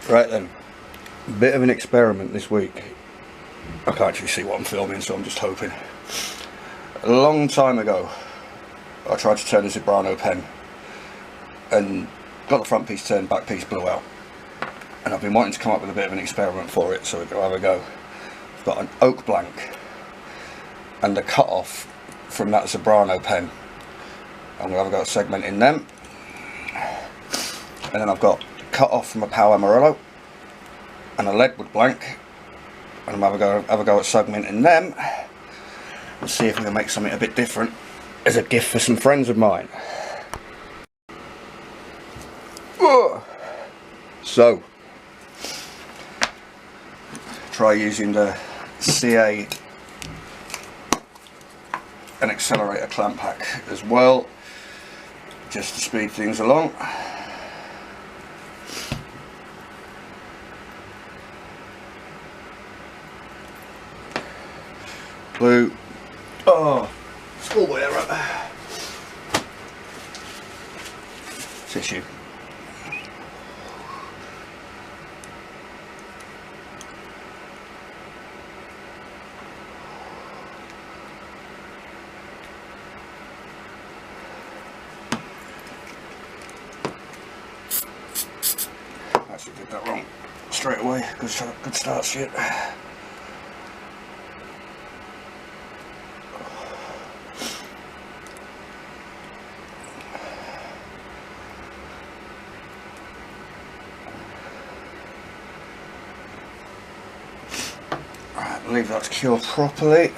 Right then, bit of an experiment this week. I can't actually see what I'm filming, so I'm just hoping. A long time ago, I tried to turn a Zebrano pen and got the front piece turned, back piece blew out. And I've been wanting to come up with a bit of an experiment for it, so we're going to have a go. I've got an oak blank and a cut off from that Zebrano pen. I'm going to have a go at segmenting them. And then I've got cut off from a Power Amarillo and a Leadwood blank, and I'm have a go at segmenting them and see if we can make something a bit different as a gift for some friends of mine. So try using the CA and accelerator clamp pack as well, just to speed things along. Blue, oh, schoolboy error. Tissue. Actually did that wrong straight away. Good start shit. Leave that to cure properly.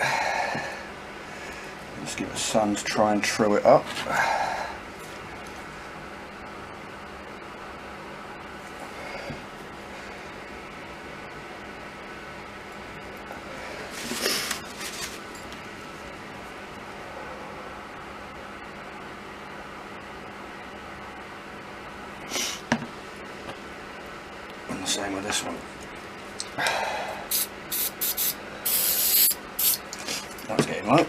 Just give it sun to try and true it up. And the same with this one. That's getting low.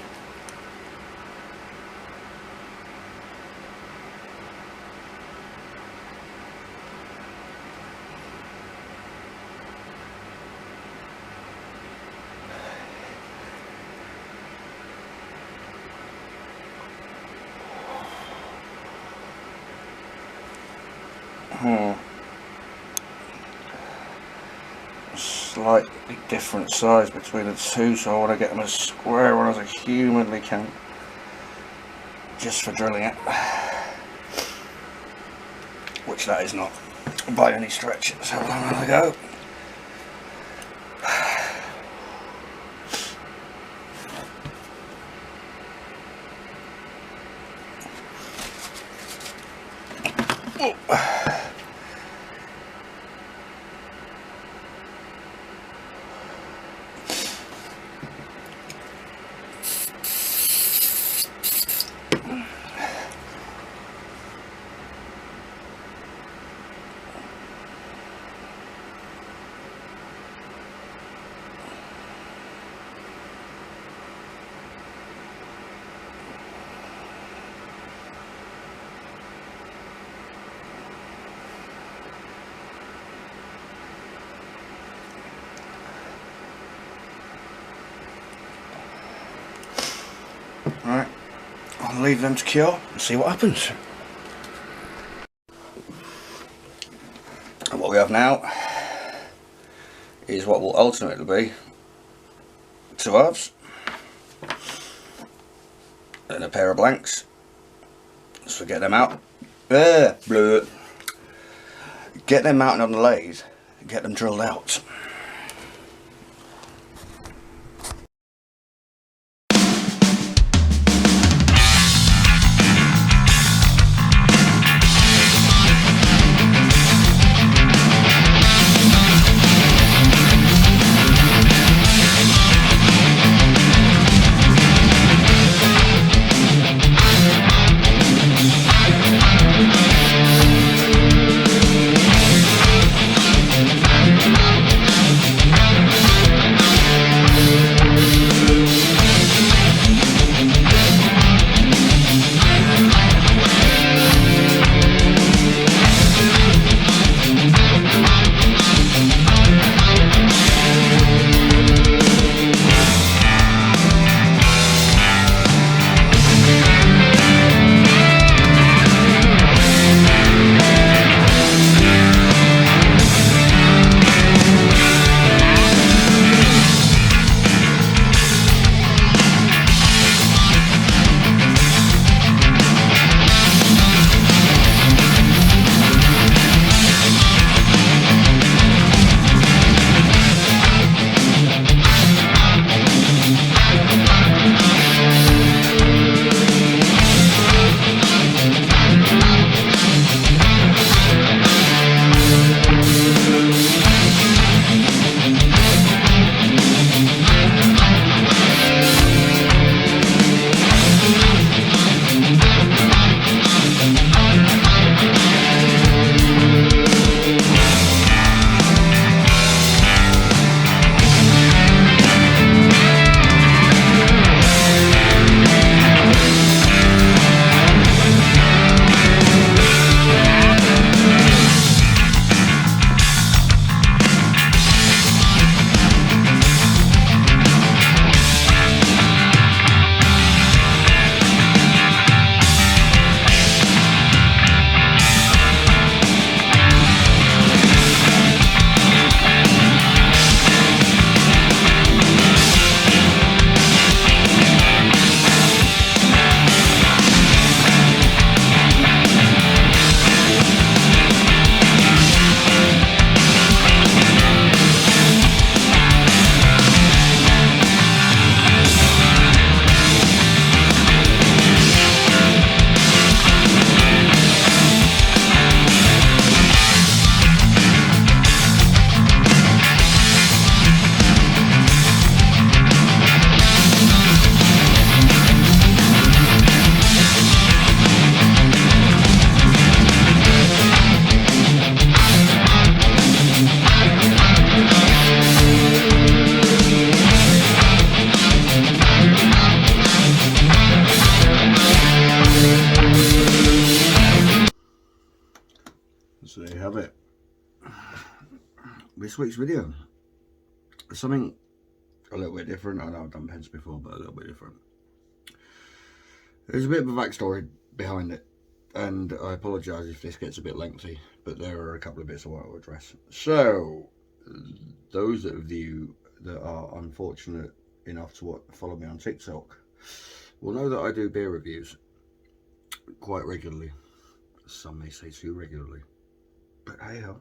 Slightly different size between the two, so I want to get them as square one as I humanly can, just for drilling it, which that is not by any stretch. Let's have another go. Right, I'll leave them to cure and see what happens. And what we have now is what will ultimately be two halves and a pair of blanks. So get them out. Get them mounted on the lathe and get them drilled out. So there you have it. This week's video, something a little bit different. I know I've done pens before, but a little bit different. There's a bit of a backstory behind it, and I apologise if this gets a bit lengthy, but there are a couple of bits I want to address. So, those of you that are unfortunate enough to follow me on TikTok will know that I do beer reviews quite regularly. Some may say too regularly, but hey ho.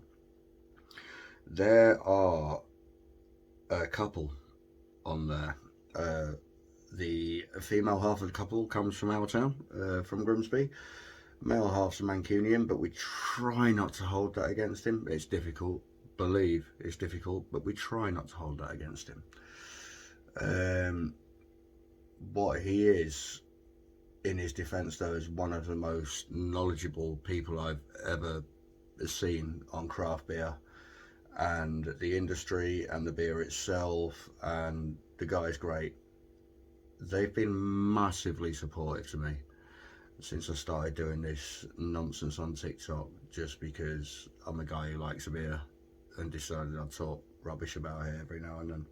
There are a couple on there. The female half of the couple comes from our town, from Grimsby. Male half's a Mancunian, but we try not to hold that against him. It's difficult, believe it's difficult, but we try not to hold that against him. What he is, in his defence though, is one of the most knowledgeable people I've ever seen on craft beer and the industry and the beer itself, and the guy's great. They've been massively supportive to me since I started doing this nonsense on TikTok, just because I'm a guy who likes a beer and decided I'd talk rubbish about it every now and then.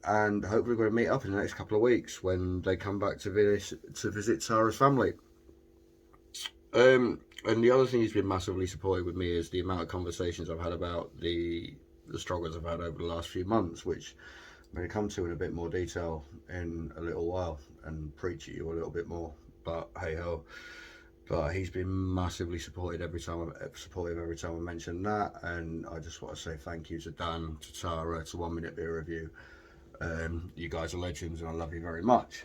And hopefully we're going to meet up in the next couple of weeks when they come back to visit Tara's family. And the other thing he's been massively supportive with me is the amount of conversations I've had about the struggles I've had over the last few months, which I'm going to come to in a bit more detail in a little while and preach at you a little bit more. But hey ho. But he's been massively supportive every time I mention that, and I just want to say thank you to Dan, to Tara, to 1 Minute Beer Review. You guys are legends, and I love you very much.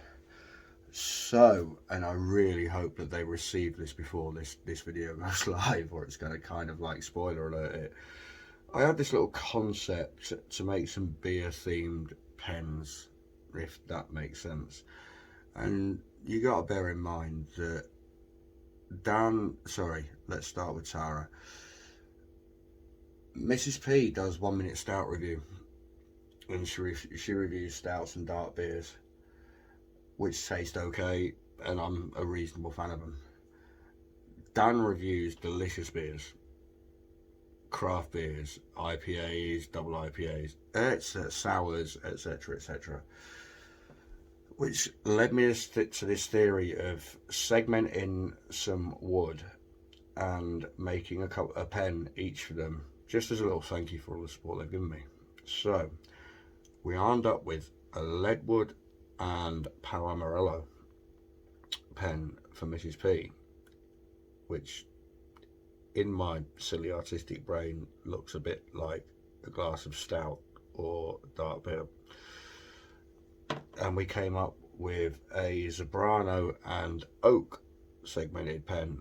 So, and I really hope that they receive this before this video goes live, or it's going to kind of like spoiler alert it. I had this little concept to make some beer themed pens, if that makes sense. And you got to bear in mind that let's start with Tara. Mrs. P does 1 Minute Stout review, and she reviews stouts and dark beers, which taste okay, and I'm a reasonable fan of them. Dan reviews delicious beers, craft beers, IPAs, double IPAs, sours, etc, etc. Which led me to this theory of segmenting some wood and making a pen each for them, just as a little thank you for all the support they've given me. So we end up with a Leadwood and Amarillo pen for Mrs. P, which in my silly artistic brain looks a bit like a glass of stout or dark beer. And we came up with a Zebrano and oak segmented pen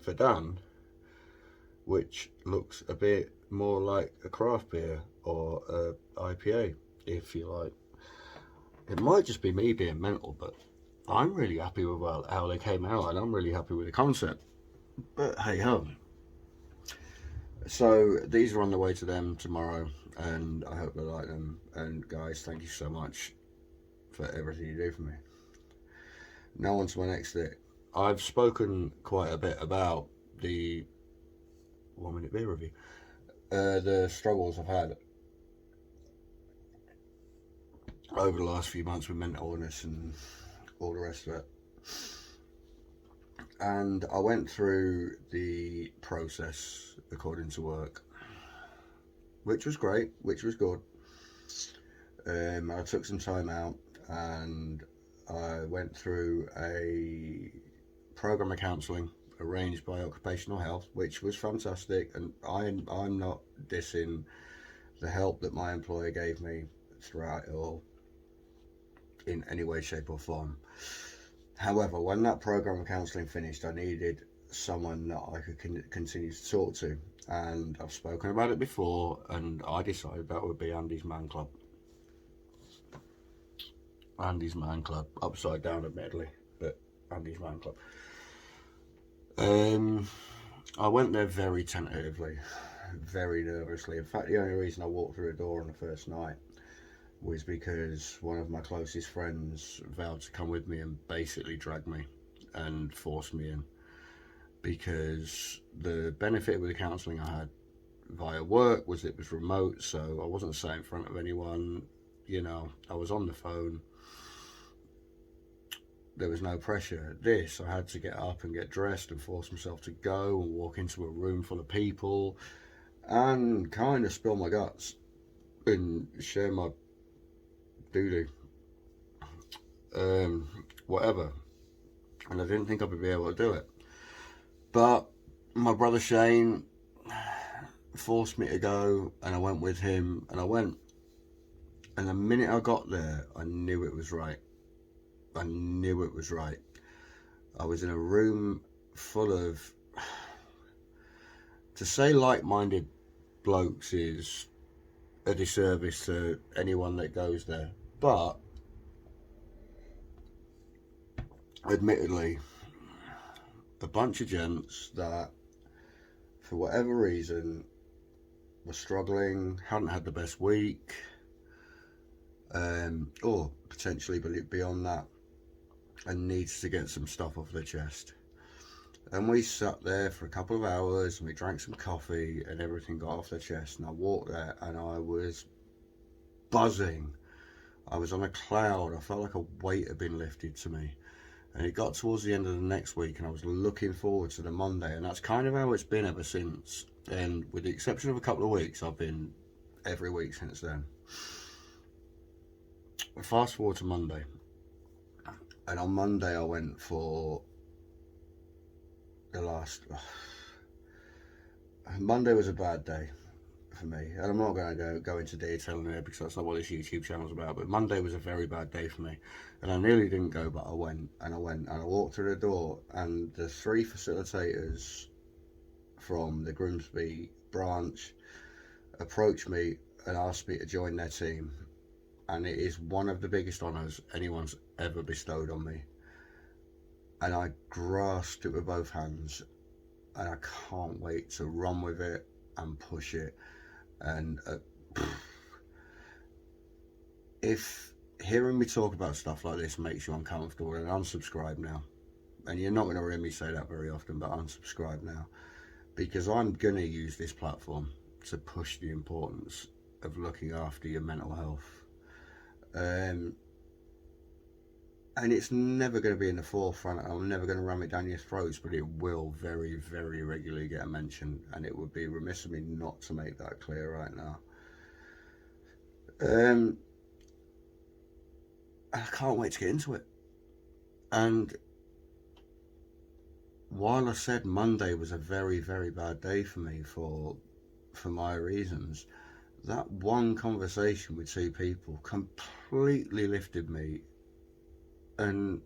for Dan, which looks a bit more like a craft beer or a IPA, if you like. It might just be me being mental, but I'm really happy with how they came out, and I'm really happy with the concept. But hey ho. So these are on the way to them tomorrow, and I hope they like them. And guys, thank you so much for everything you do for me. Now on to my next bit. I've spoken quite a bit about the 1 Minute Beer Review, the struggles I've had over the last few months with mental illness and all the rest of it. And I went through the process according to work, which was great, which was good. I took some time out and I went through a program of counselling arranged by Occupational Health, which was fantastic, and I'm not dissing the help that my employer gave me throughout it all in any way, shape or form. However, when that program of counselling finished, I needed someone that I could continue to talk to, and I've spoken about it before, and I decided that would be Andy's Man Club. Andy's Man Club, upside down admittedly, but Andy's Man Club. I went there very tentatively, very nervously. In fact, the only reason I walked through the door on the first night was because one of my closest friends vowed to come with me and basically drag me and force me in. because the benefit with the counselling I had via work was it was remote, so I wasn't sat in front of anyone. You know, I was on the phone. There was no pressure. This, I had to get up and get dressed and force myself to go and walk into a room full of people and kind of spill my guts and share my doo-doo, whatever. And I didn't think I would be able to do it. But my brother Shane forced me to go, and I went with him, and I went. And the minute I got there, I knew it was right. I knew it was right. I was in a room full of, to say like-minded blokes is a disservice to anyone that goes there, but admittedly, a bunch of gents that, for whatever reason, were struggling, hadn't had the best week, or potentially beyond that, and needs to get some stuff off their chest. And we sat there for a couple of hours and we drank some coffee and everything got off their chest, and I walked there and I was buzzing. I was on a cloud. I felt like a weight had been lifted to me. And it got towards the end of the next week and I was looking forward to the Monday, and that's kind of how it's been ever since. And with the exception of a couple of weeks, I've been every week since then. Fast forward to Monday, and on Monday I went for the last... Monday was a bad day for me, and I'm not going to go into detail in there because that's not what this YouTube channel's about, but Monday was a very bad day for me, and I nearly didn't go, but I went, and I walked through the door, and the 3 facilitators from the Grimsby branch approached me and asked me to join their team, and it is one of the biggest honours anyone's ever bestowed on me, and I grasped it with both hands, and I can't wait to run with it and push it. And if hearing me talk about stuff like this makes you uncomfortable, then unsubscribe now. And you're not going to hear me say that very often, but unsubscribe now, because I'm going to use this platform to push the importance of looking after your mental health. And it's never going to be in the forefront, and I'm never going to ram it down your throats, but it will very, very regularly get a mention, and it would be remiss of me not to make that clear right now. I can't wait to get into it. And while I said Monday was a very, very bad day for me for my reasons, that one conversation with 2 people completely lifted me. And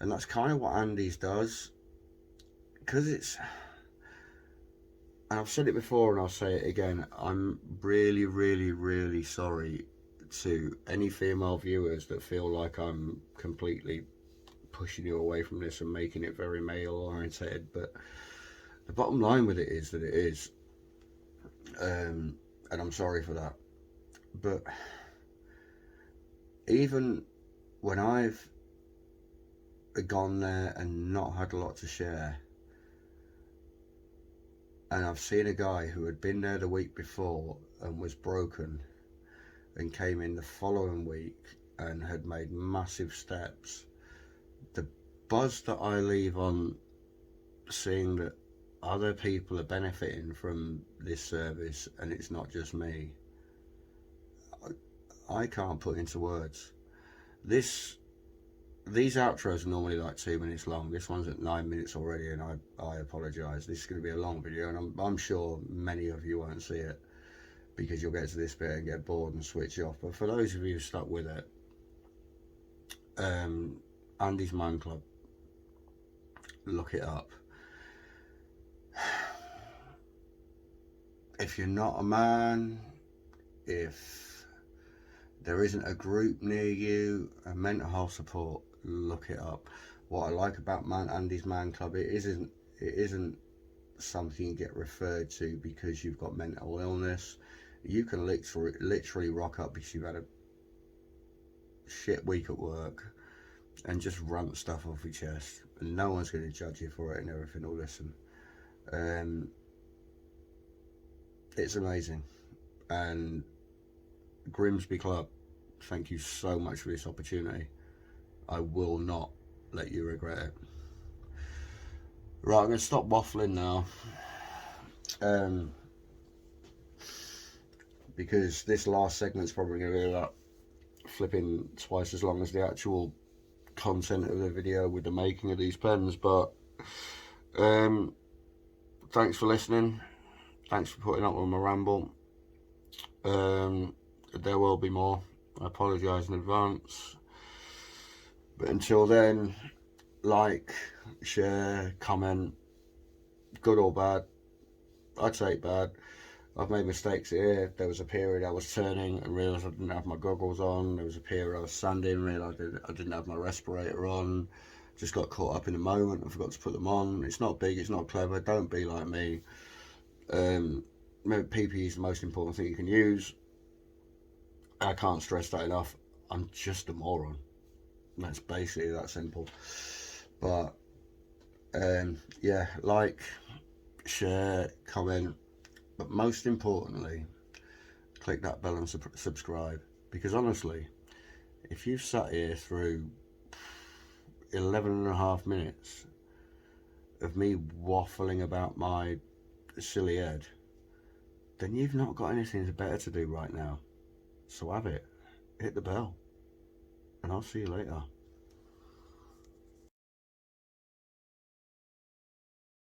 that's kind of what Andy's does, because it's, and I've said it before and I'll say it again, I'm really, really, really sorry to any female viewers that feel like I'm completely pushing you away from this and making it very male orientated, but the bottom line with it is that it is, and I'm sorry for that. But even when I've gone there and not had a lot to share, and I've seen a guy who had been there the week before and was broken and came in the following week and had made massive steps, the buzz that I leave on seeing that other people are benefiting from this service and it's not just me, I can't put into words. These outros are normally like 2 minutes long. This one's at 9 minutes already, and I apologise. This is going to be a long video, and I'm sure many of you won't see it because you'll get to this bit and get bored and switch off. But for those of you who stuck with it, Andy's Man Club, look it up. If you're not a man, if there isn't a group near you, a mental health support, look it up. What I like about Andy's Man Club, it isn't something you get referred to because you've got mental illness. You can literally rock up because you've had a shit week at work and just rant stuff off your chest, and no one's going to judge you for it and everything. Or listen, it's amazing. And Grimsby Club, thank you so much for this opportunity. I will not let you regret it. Right, I'm going to stop waffling now, because this last segment's probably going to be like flipping twice as long as the actual content of the video with the making of these pens. But thanks for listening, thanks for putting up with my ramble. There will be more, I apologise in advance, but until then, like, share, comment, good or bad. I'd say bad. I've made mistakes here. There was a period I was turning and realised I didn't have my goggles on. There was a period I was sanding and realised I didn't have my respirator on. Just got caught up in the moment and forgot to put them on. It's not big, it's not clever. Don't be like me. Remember, PPE is the most important thing you can use. I can't stress that enough. I'm just a moron. That's basically that simple. But yeah, like, share, comment, but most importantly, click that bell and subscribe, because honestly, if you've sat here through 11.5 minutes of me waffling about my silly head, then you've not got anything better to do right now. So have it, hit the bell, and I'll see you later.